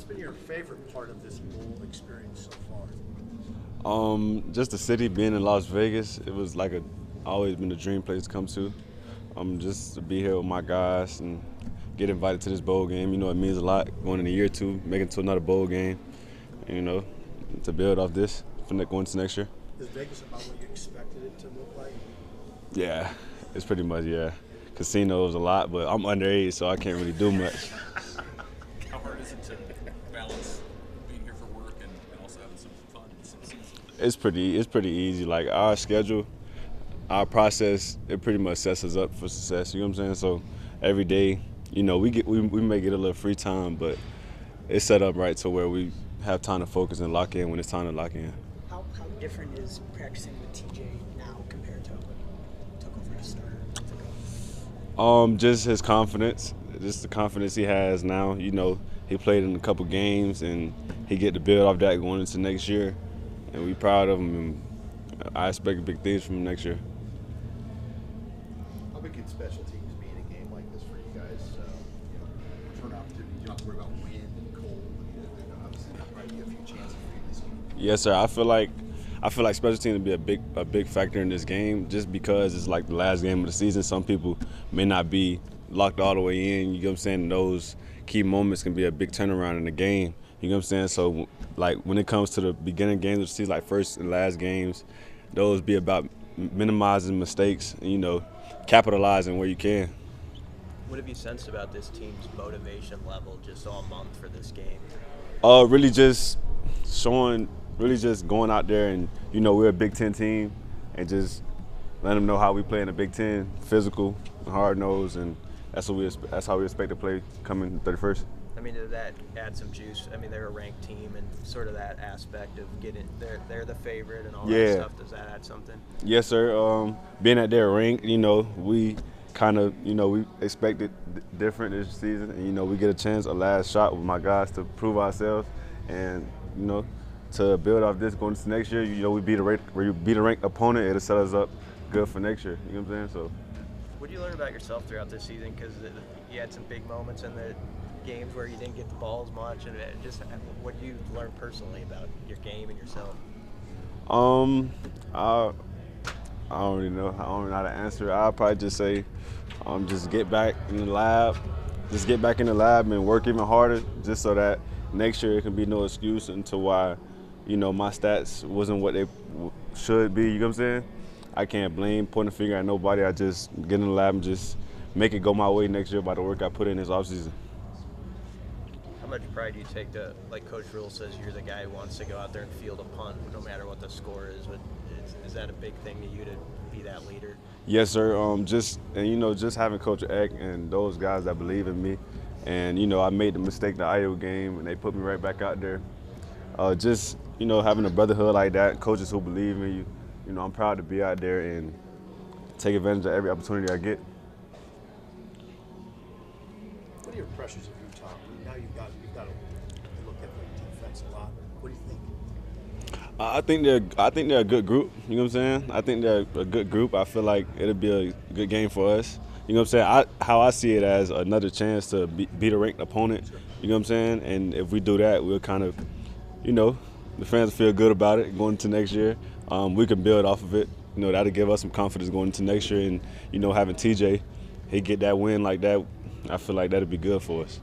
been your favorite part of this bowl experience so far? Just the city being in Las Vegas, it was like always been a dream place to come to. Just to be here with my guys and get invited to this bowl game, it means a lot going in a year or two, making it to another bowl game, and, to build off this for going to next year. Is Vegas about what you expected it to look like? Yeah, it's pretty much, yeah. Casinos a lot, but I'm underage, so I can't really do much. How hard is it to balance being here for work and also having some fun and some season? It's pretty easy. Like our schedule, our process, it pretty much sets us up for success. You know what I'm saying? So every day, we may get a little free time, but it's set up right to where we have time to focus and lock in when it's time to lock in. How different is practicing with TJ now compared to when you took over as starter a month ago? Just his confidence, just the confidence he has now. He played in a couple games and he get to build off that going into next year, and we proud of him. And I expect big things from him next year. How big can special teams be in a game like this for you guys? Return opportunities. You don't have to worry about wind and cold. Obviously, there'll probably be a few chances for you this game. Yes, sir. I feel like special teams will be a big factor in this game, just because it's like the last game of the season. Some people may not be locked all the way in. You know what I'm saying? Those key moments can be a big turnaround in the game. You know what I'm saying? So, like, when it comes to the beginning games of the season, like first and last games, those be about minimizing mistakes and, capitalizing where you can. What have you sensed about this team's motivation level just all month for this game? Really just going out there and, we're a Big Ten team, and just letting them know how we play in the Big Ten, physical, hard-nosed, and that's how we expect to play coming 31st. I mean, did that add some juice? I mean, they're a ranked team, and sort of that aspect of they're the favorite and all that stuff. Does that add something? Yes, sir. Being at their rank, we kind of, we expected different this season, and we get a chance, a last shot with my guys to prove ourselves, and to build off this going into next year. We beat a ranked opponent, it'll set us up good for next year. You know what I'm saying? So. What did you learn about yourself throughout this season? Because you had some big moments in the games where you didn't get the ball as much, and just what do you learn personally about your game and yourself? I don't really know. I don't really know how to answer. I'll probably just say, just get back in the lab, and work even harder, just so that next year it can be no excuse into why, my stats wasn't what they should be. You know what I'm saying? I can't point a finger at nobody. I just get in the lab and just make it go my way next year by the work I put in this offseason. How much pride do you take to, like Coach Rule says, you're the guy who wants to go out there and field a punt no matter what the score is, but is that a big thing to you to be that leader? Yes, sir. Just having Coach Eck and those guys that believe in me, and I made the mistake the Iowa game, and they put me right back out there. Having a brotherhood like that, coaches who believe in you, I'm proud to be out there and take advantage of every opportunity I get. What are your pressures of Utah? Now you've got to look at the defense a lot. What do you think? I think they're a good group. You know what I'm saying? I think they're a good group. I feel like it'll be a good game for us. You know what I'm saying? How I see it as another chance to beat a ranked opponent. You know what I'm saying? And if we do that, we'll kind of, the fans feel good about it going into next year. We can build off of it. That'll give us some confidence going into next year. And, having TJ, he get that win like that, I feel like that'll be good for us.